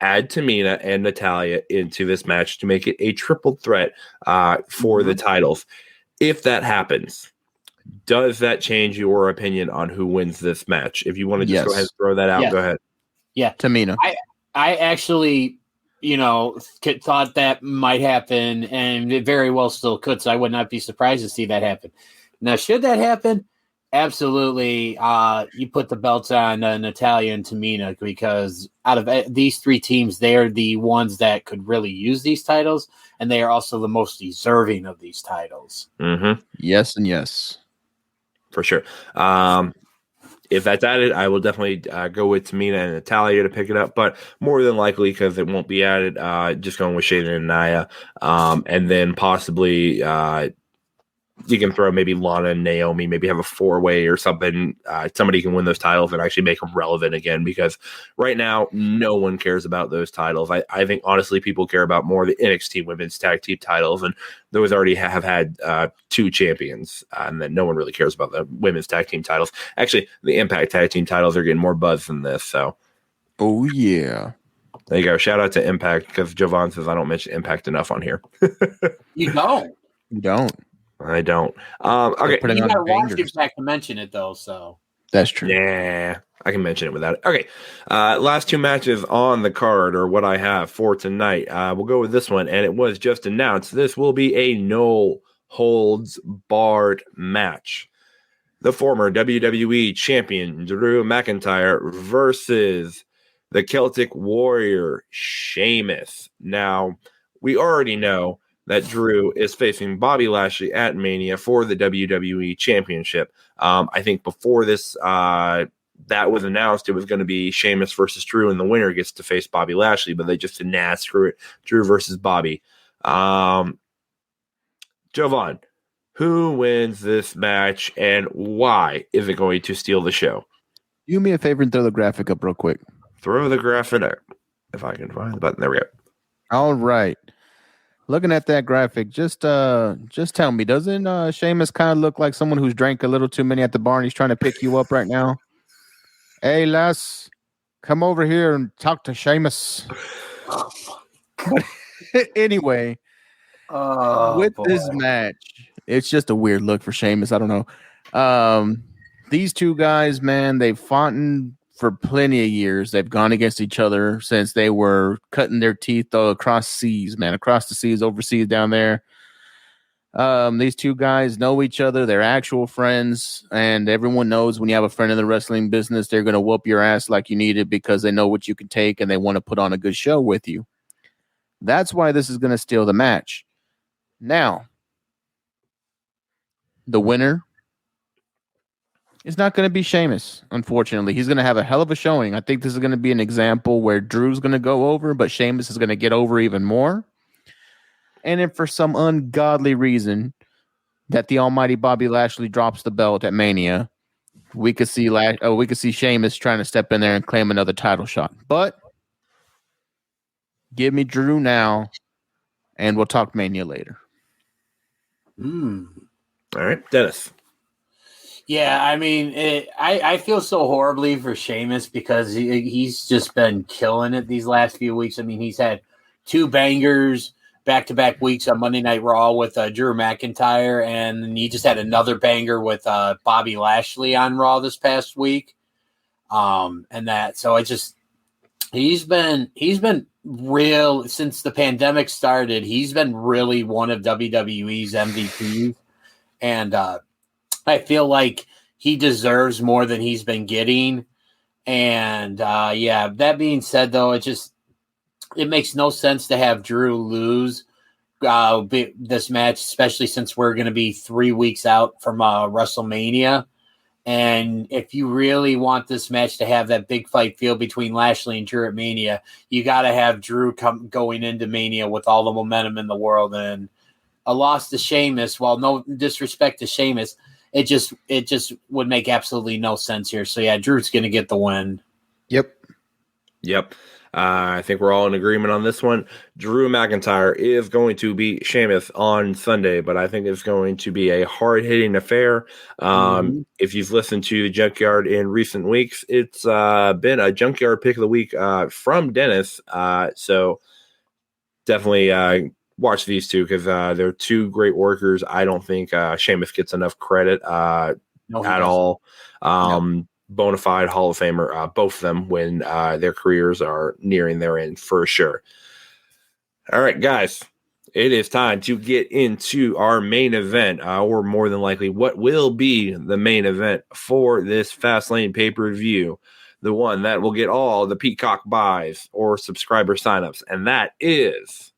add Tamina and Natalya into this match to make it a triple threat for the titles. If that happens, does that change your opinion on who wins this match? If you want to just go ahead and throw that out, go ahead. Yeah. Tamina. I actually, thought that might happen, and it very well still could, so I would not be surprised to see that happen. Now, should that happen, absolutely, you put the belts on Natalya and Tamina, because out of these three teams, they're the ones that could really use these titles, and they are also the most deserving of these titles. Mm-hmm. Yes and yes. For sure. If that's added, I will definitely go with Tamina and Natalya to pick it up, but more than likely, because it won't be added, just going with Shayna and Nia, and then possibly you can throw maybe Lana and Naomi, maybe have a 4-way or something. Somebody can win those titles and actually make them relevant again, because right now no one cares about those titles. I think honestly people care about more the NXT women's tag team titles, and those already have had 2 champions, and then no one really cares about the women's tag team titles. Actually, the Impact tag team titles are getting more buzz than this. So, oh yeah, there you go. Shout out to Impact, because Jovanni says I don't mention Impact enough on here. You don't. You don't. I don't. Okay, you gotta watch Impact to mention it though. So that's true. Yeah, I can mention it without it. Okay, last 2 matches on the card, or what I have for tonight. We'll go with this one, and it was just announced. This will be a no holds barred match. The former WWE champion Drew McIntyre versus the Celtic Warrior Sheamus. Now, we already know that Drew is facing Bobby Lashley at Mania for the WWE Championship. I think before this, that was announced, it was going to be Sheamus versus Drew, and the winner gets to face Bobby Lashley, but they just said, nah, screw it. Drew versus Bobby. Jovan, who wins this match, and why is it going to steal the show? Do me a favor and throw the graphic up real quick. Throw the graphic up. If I can find the button. There we go. All right. Looking at that graphic, just tell me, doesn't Sheamus kind of look like someone who's drank a little too many at the bar and he's trying to pick you up right now? Hey, Les, come over here and talk to Sheamus. Anyway, this match, it's just a weird look for Sheamus. I don't know. These two guys, man, they've fought for plenty of years. They've gone against each other since they were cutting their teeth across the seas, overseas down there. These two guys know each other. They're actual friends, and everyone knows when you have a friend in the wrestling business, they're going to whoop your ass like you need it because they know what you can take and they want to put on a good show with you. That's why this is going to steal the match. Now, the winner is not going to be Sheamus, unfortunately. He's going to have a hell of a showing. I think this is going to be an example where Drew's going to go over, but Sheamus is going to get over even more. And if for some ungodly reason that the almighty Bobby Lashley drops the belt at Mania, we could see Sheamus trying to step in there and claim another title shot. But give me Drew now, and we'll talk Mania later. All right, Dennis. Yeah, I mean, I feel so horribly for Sheamus because he's just been killing it these last few weeks. I mean, he's had 2 bangers back-to-back weeks on Monday Night Raw with Drew McIntyre, and he just had another banger with Bobby Lashley on Raw this past week. He's been real since the pandemic started. He's been really one of WWE's MVPs, and I feel like he deserves more than he's been getting. And that being said, though, it makes no sense to have Drew lose this match, especially since we're going to be 3 weeks out from WrestleMania. And if you really want this match to have that big fight feel between Lashley and Drew at Mania, you got to have Drew going into Mania with all the momentum in the world. And a loss to Sheamus, while no disrespect to Sheamus, it just would make absolutely no sense here. So yeah, Drew's going to get the win. Yep. I think we're all in agreement on this one. Drew McIntyre is going to beat Sheamus on Sunday, but I think it's going to be a hard-hitting affair. If you've listened to the Junkyard in recent weeks, it's been a Junkyard pick of the week from Dennis. So definitely watch these two because they're 2 great workers. I don't think Sheamus gets enough credit at all. Bona fide Hall of Famer, both of them, when their careers are nearing their end for sure. All right, guys, it is time to get into our main event, or more than likely what will be the main event for this Fastlane pay-per-view, the one that will get all the Peacock buys or subscriber signups, and that is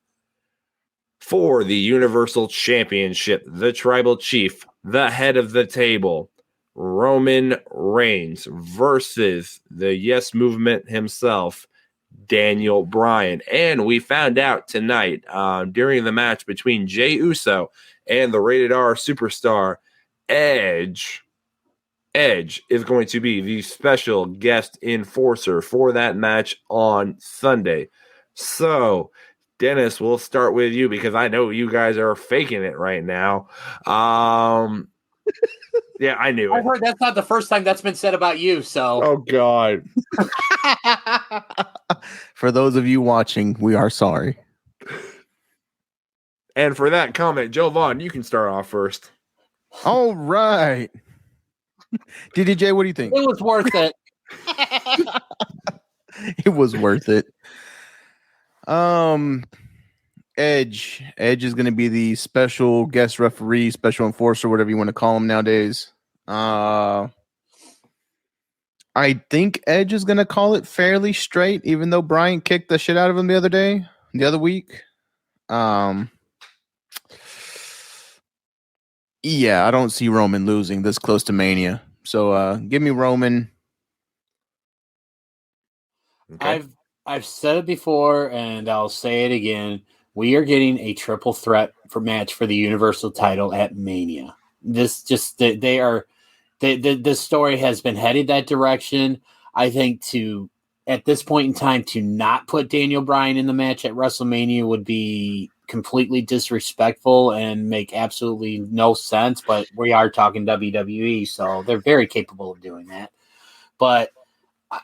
for the Universal Championship, the Tribal Chief, the head of the table, Roman Reigns versus the Yes Movement himself, Daniel Bryan. And we found out tonight during the match between Jey Uso and the Rated R superstar Edge. Edge is going to be the special guest enforcer for that match on Sunday. So, Dennis, we'll start with you because I know you guys are faking it right now. Yeah, I knew it. I've heard that's not the first time that's been said about you, so. Oh, God. For those of you watching, we are sorry. And for that comment, Jovanni, you can start off first. All right. DDJ, what do you think? It was worth it. It was worth it. Edge is going to be the special guest referee, special enforcer, whatever you want to call him nowadays. I think Edge is going to call it fairly straight, even though Bryan kicked the shit out of him the other week. Yeah, I don't see Roman losing this close to Mania. So give me Roman. Okay. I've said it before, and I'll say it again. We are getting a triple threat match for the Universal title at Mania. This story has been headed that direction. I think at this point in time, to not put Daniel Bryan in the match at WrestleMania would be completely disrespectful and make absolutely no sense. But we are talking WWE, so they're very capable of doing that. But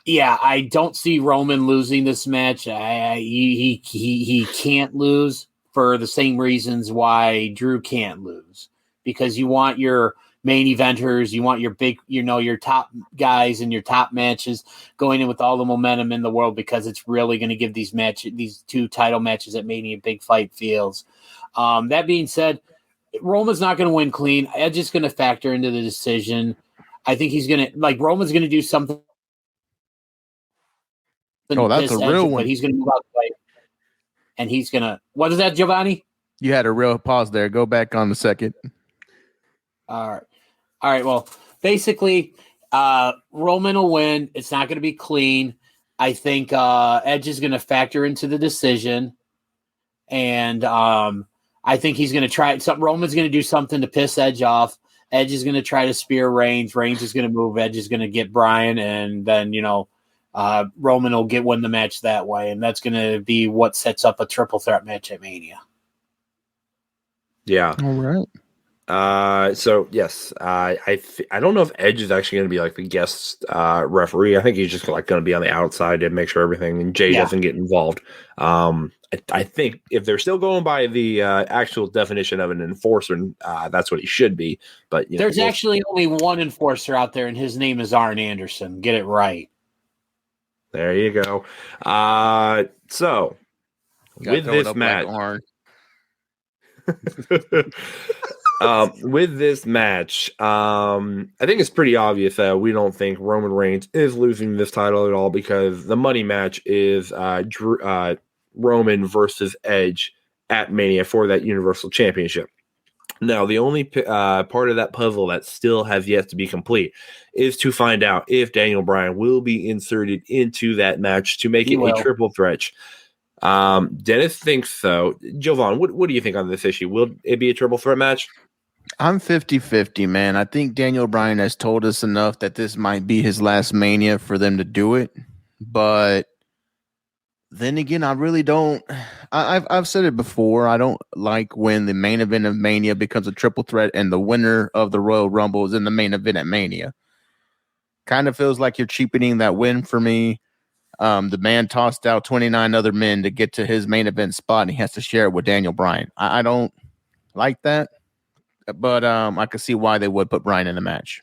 yeah, I don't see Roman losing this match. He can't lose for the same reasons why Drew can't lose, because you want your main eventers, you want your big, your top guys and your top matches going in with all the momentum in the world, because it's really going to give these 2 title matches at Mania big fight feels. That being said, Roman's not going to win clean. Edge is going to factor into the decision. I think he's going to Roman's going to do something. Oh, that's a real one. But he's going to move out the way, and he's going to. What is that, Jovanni? You had a real pause there. Go back on the second. All right. Well, basically, Roman will win. It's not going to be clean. I think Edge is going to factor into the decision, and I think he's going to try something. Roman's going to do something to piss Edge off. Edge is going to try to spear Reigns. Reigns is going to move. Edge is going to get Bryan, and then Roman will win the match that way, and that's going to be what sets up a triple threat match at Mania. Yeah. All right. So yes, I don't know if Edge is actually going to be like the guest referee. I think he's just like going to be on the outside to make sure everything and Jay doesn't get involved. I think if they're still going by the actual definition of an enforcer, that's what he should be. But there's actually only one enforcer out there, and his name is Arn Anderson. Get it right. There you go. So with this match. With this match, I think it's pretty obvious that we don't think Roman Reigns is losing this title at all because the money match is Roman versus Edge at Mania for that Universal Championship. Now, the only part of that puzzle that still has yet to be complete is to find out if Daniel Bryan will be inserted into that match to make it a triple threat. Dennis thinks so. Jovan, what do you think on this issue? Will it be a triple threat match? I'm 50-50, man. I think Daniel Bryan has told us enough that this might be his last Mania for them to do it. But then again, I really don't. I've said it before. I don't like when the main event of Mania becomes a triple threat and the winner of the Royal Rumble is in the main event at Mania. Kind of feels like you're cheapening that win for me. The man tossed out 29 other men to get to his main event spot, and he has to share it with Daniel Bryan. I don't like that, but I can see why they would put Bryan in the match.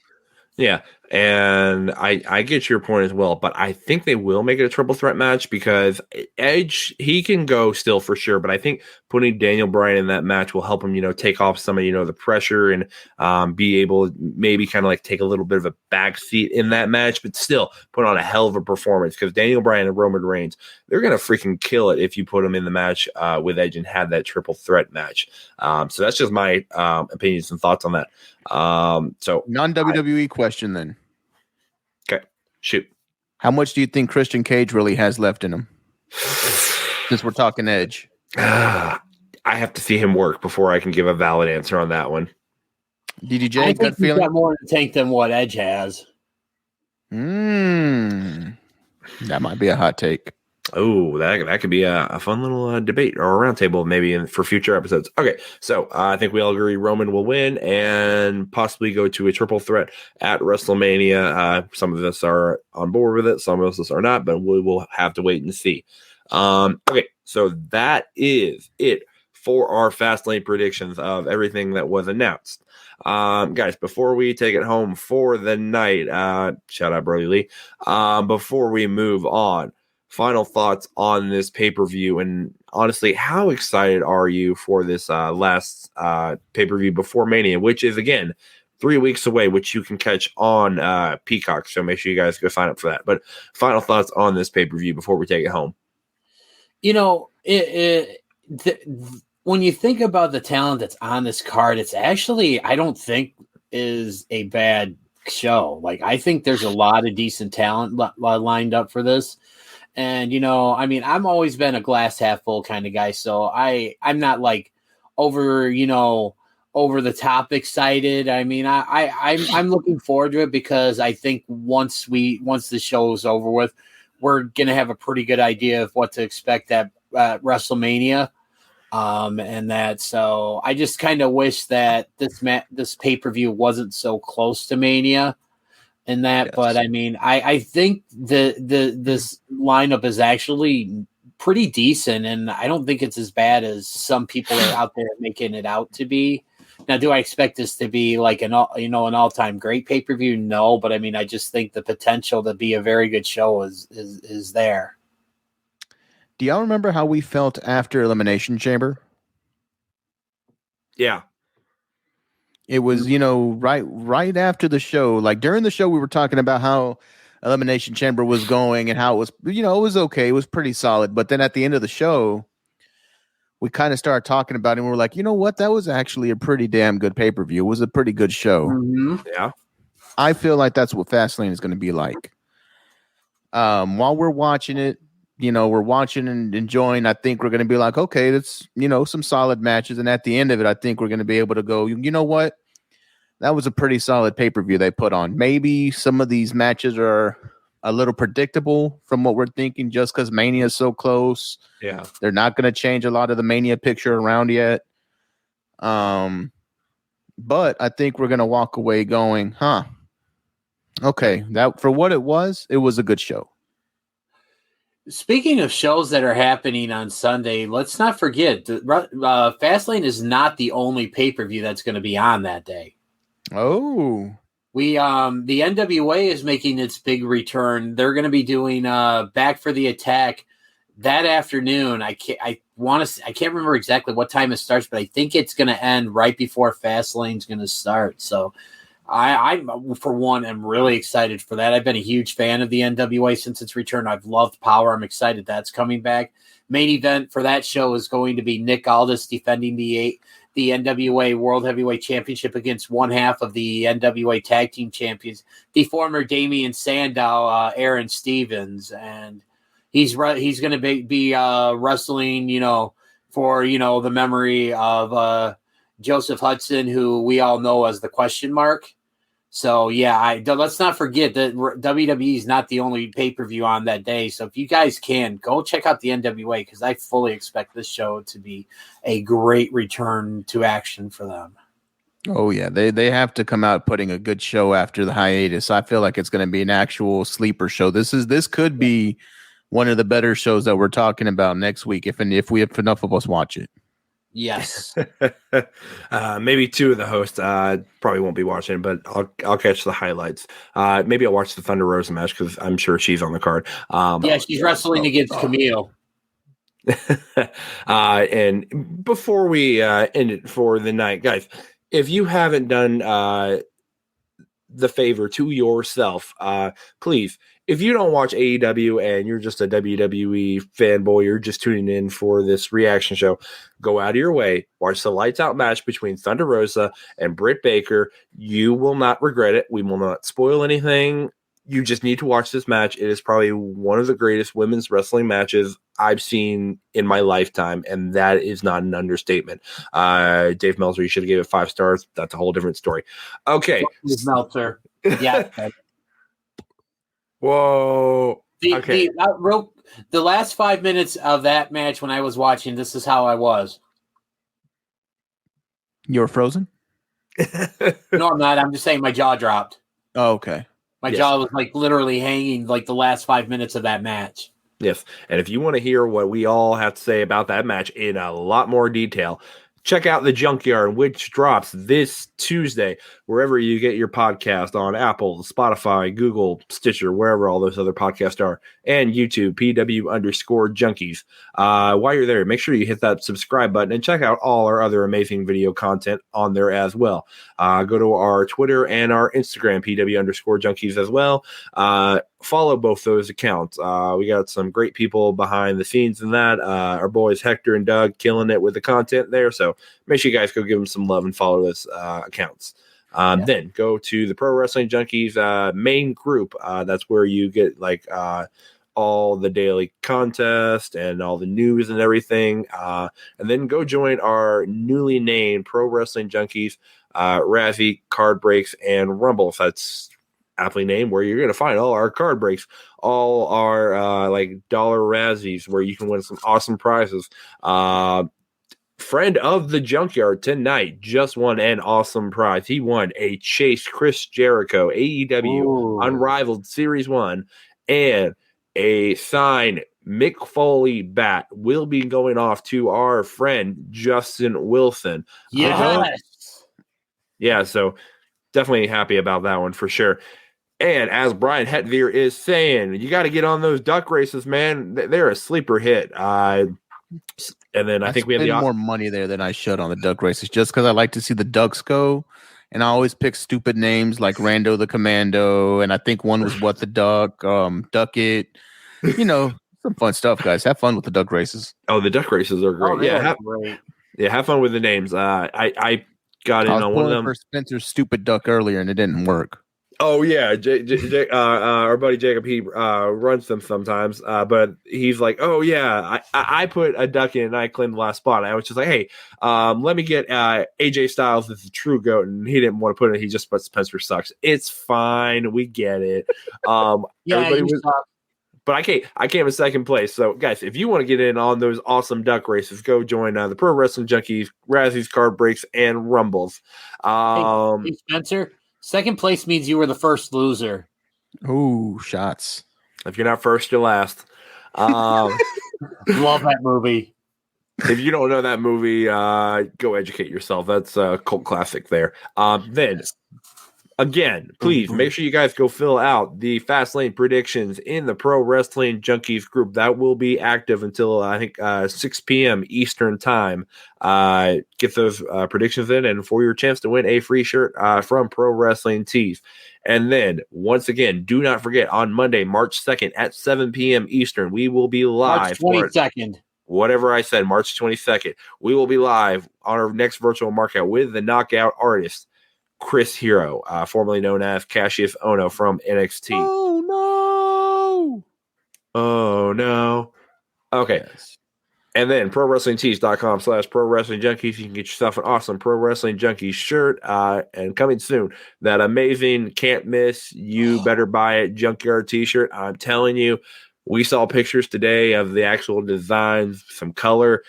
Yeah, and I get your point as well, but I think they will make it a triple threat match because Edge, he can go still for sure, but I think putting Daniel Bryan in that match will help him, take off some of, the pressure and be able to maybe kind of like take a little bit of a back seat in that match, but still put on a hell of a performance because Daniel Bryan and Roman Reigns, they're going to freaking kill it if you put them in the match with Edge and have that triple threat match. So that's just my opinions and thoughts on that. So non-WWE question then. Okay, shoot. How much do you think Christian Cage really has left in him? Since we're talking Edge. I have to see him work before I can give a valid answer on that one. DDJ, I think gut feeling? got more in the tank than what Edge has. That might be a hot take. Oh, that could be a fun little debate or a roundtable maybe for future episodes. Okay, so I think we all agree Roman will win and possibly go to a triple threat at WrestleMania. Some of us are on board with it, some of us are not, but we will have to wait and see. Okay, so that is it for our Fastlane predictions of everything that was announced. Guys, before we take it home for the night, shout out Brodie Lee. Before we move on, final thoughts on this pay-per-view, and honestly, how excited are you for this last pay-per-view before Mania, which is, again, 3 weeks away, which you can catch on Peacock, so make sure you guys go sign up for that. But final thoughts on this pay-per-view before we take it home. When you think about the talent that's on this card, it's actually, I don't think, is a bad show. Like, I think there's a lot of decent talent lined up for this. And, I'm always been a glass half full kind of guy. So I'm not like over the top excited. I'm looking forward to it because I think once the show is over with, we're going to have a pretty good idea of what to expect at WrestleMania. So I just kind of wish that this pay-per-view wasn't so close to Mania. Yes. But I think this lineup is actually pretty decent, and I don't think it's as bad as some people are out there making it out to be. Now, do I expect this to be like an all-time great pay-per-view? No, but I just think the potential to be a very good show is there. Do y'all remember how we felt after Elimination Chamber? Yeah. It was, right after the show, like during the show, we were talking about how Elimination Chamber was going and how it was, it was okay. It was pretty solid. But then at the end of the show, we kind of started talking about it. And we were like, you know what? That was actually a pretty damn good pay-per-view. It was a pretty good show. Mm-hmm. Yeah. I feel like that's what Fastlane is going to be like. While we're watching it, we're watching and enjoying. I think we're going to be like, okay, that's, some solid matches. And at the end of it, I think we're going to be able to go, you know what? That was a pretty solid pay-per-view they put on. Maybe some of these matches are a little predictable from what we're thinking just because Mania is so close. Yeah. They're not going to change a lot of the Mania picture around yet. But I think we're going to walk away going, okay, that for what it was a good show. Speaking of shows that are happening on Sunday, let's not forget Fastlane is not the only pay-per-view that's going to be on that day. Oh, the NWA is making its big return. They're going to be doing Back for the Attack that afternoon. I can't remember exactly what time it starts, but I think it's going to end right before Fastlane's going to start. So I for one am really excited for that. I've been a huge fan of the NWA since its return. I've loved Power. I'm excited that's coming back. Main event for that show is going to be Nick Aldis defending the NWA World Heavyweight Championship against one half of the NWA Tag Team Champions, the former Damian Sandow, Aaron Stevens, and he's going to be wrestling, for the memory of Joseph Hudson, who we all know as the question mark. So yeah, let's not forget that WWE is not the only pay-per-view on that day. So if you guys can, go check out the NWA because I fully expect this show to be a great return to action for them. Oh yeah, they have to come out putting a good show after the hiatus. I feel like it's going to be an actual sleeper show. This could be one of the better shows that we're talking about next week if enough of us watch it. Yes. Maybe two of the hosts probably won't be watching, but I'll catch the highlights. Maybe I'll watch the Thunder Rosa match because I'm sure she's on the card. She's wrestling against Camille. And before we end it for the night, guys, if you haven't done the favor to yourself, please, if you don't watch AEW and you're just a WWE fanboy, you're just tuning in for this reaction show, go out of your way, watch the lights out match between Thunder Rosa and Britt Baker. You will not regret it. We will not spoil anything. You just need to watch this match. It is probably one of the greatest women's wrestling matches I've seen in my lifetime, and that is not an understatement. Dave Meltzer, you should have gave it 5 stars. That's a whole different story. Okay. Dave Meltzer. Yeah. Whoa. Okay. The last 5 minutes of that match when I was watching, this is how I was. You were frozen? No, I'm not. I'm just saying my jaw dropped. Oh, okay. My jaw was like literally hanging like the last 5 minutes of that match. Yes. And if you want to hear what we all have to say about that match in a lot more detail, check out the Junkyard, which drops this Tuesday, wherever you get your podcast on Apple, Spotify, Google, Stitcher, wherever all those other podcasts are, and YouTube, PW_Junkies. While you're there, make sure you hit that subscribe button and check out all our other amazing video content on there as well. Go to our Twitter and our Instagram, PW_Junkies as well. Follow both those accounts. We got some great people behind the scenes in that. Our boys Hector and Doug killing it with the content there. So make sure you guys go give them some love and follow those accounts. Then go to the Pro Wrestling Junkies main group. That's where you get like all the daily contest and all the news and everything. And then go join our newly named Pro Wrestling Junkies Razzie, Card Breaks, and Rumbles. That's aptly named, where you're going to find all our card breaks, all our like dollar Razzies, where you can win some awesome prizes. Friend of the Junkyard tonight just won an awesome prize. He won a Chase Chris Jericho AEW Unrivaled Series 1 and a signed Mick Foley bat will be going off to our friend Justin Wilson. Yes. Yeah, so definitely happy about that one for sure. And as Brian Hetveer is saying, you got to get on those duck races, man. They're a sleeper hit. And then I think we have more money there than I should on the duck races just because I like to see the ducks go. and I always pick stupid names like Rando the Commando, and I think one was What the Duck, Duck It. Some fun stuff, guys. Have fun with the duck races. Oh, the duck races are great. Great. Have fun with the names. I got in on one of them. For Spencer's stupid duck earlier, and it didn't work. Oh yeah, our buddy Jacob, he runs them sometimes, but he's like, oh yeah, I put a duck in and I claimed the last spot. I was just like, hey, let me get AJ Styles as the true GOAT, and he didn't want to put it. He just put Spencer sucks. It's fine, we get it. But I came in second place. So, guys, if you want to get in on those awesome duck races, go join the Pro Wrestling Junkies, Razzies, Card Breaks, and Rumbles. Hey, Spencer, second place means you were the first loser. Ooh, shots. If you're not first, you're last. Love that movie. If you don't know that movie, go educate yourself. That's a cult classic there. Then, again, please make sure you guys go fill out the Fastlane predictions in the Pro Wrestling Junkies group. That will be active until, I think, 6 p.m. Eastern time. Get those predictions in, and for your chance to win a free shirt from Pro Wrestling Tees. And then, once again, do not forget, on Monday, March 2nd at 7 p.m. Eastern, we will be live. March 22nd. Whatever I said, March 22nd. We will be live on our next virtual markout with the Knockout Artist, Chris Hero, formerly known as Cassius Ohno from NXT. Oh no. Okay. Yes. And then ProWrestlingTees.com/Pro Wrestling Junkies. You can get yourself an awesome Pro Wrestling Junkies shirt. And coming soon, that amazing, can't miss, you better buy it Junkyard t-shirt. I'm telling you, we saw pictures today of the actual designs, some color.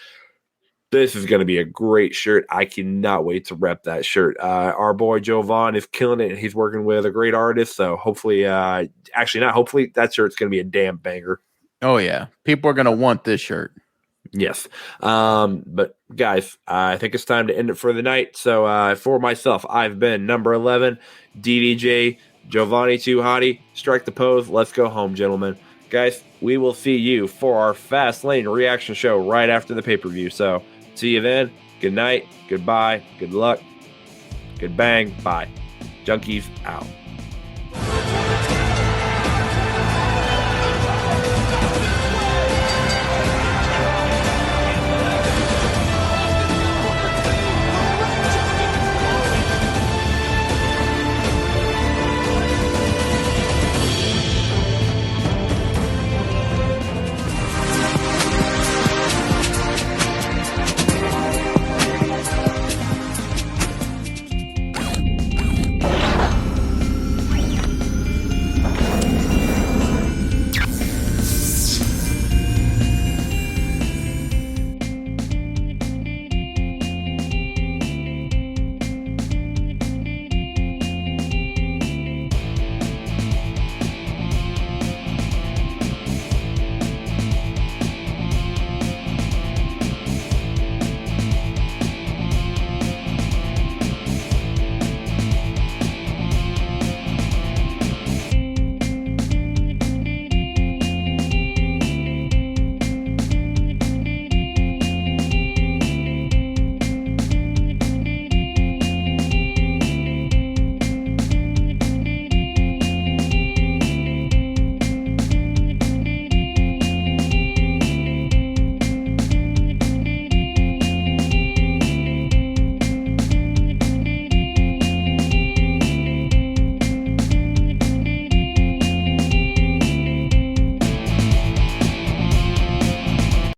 This is going to be a great shirt. I cannot wait to rep that shirt. Our boy Jovanni is killing it, and he's working with a great artist. So hopefully, actually not hopefully, that shirt's going to be a damn banger. Oh, yeah. People are going to want this shirt. Yes. But guys, I think it's time to end it for the night. So for myself, I've been number 11, DDJ, Jovanni 2 Hotty. Strike the pose. Let's go home, gentlemen. Guys, we will see you for our Fastlane reaction show right after the pay-per-view. So see you then. Good night. Goodbye. Good luck. Good bang. Bye. Junkies out.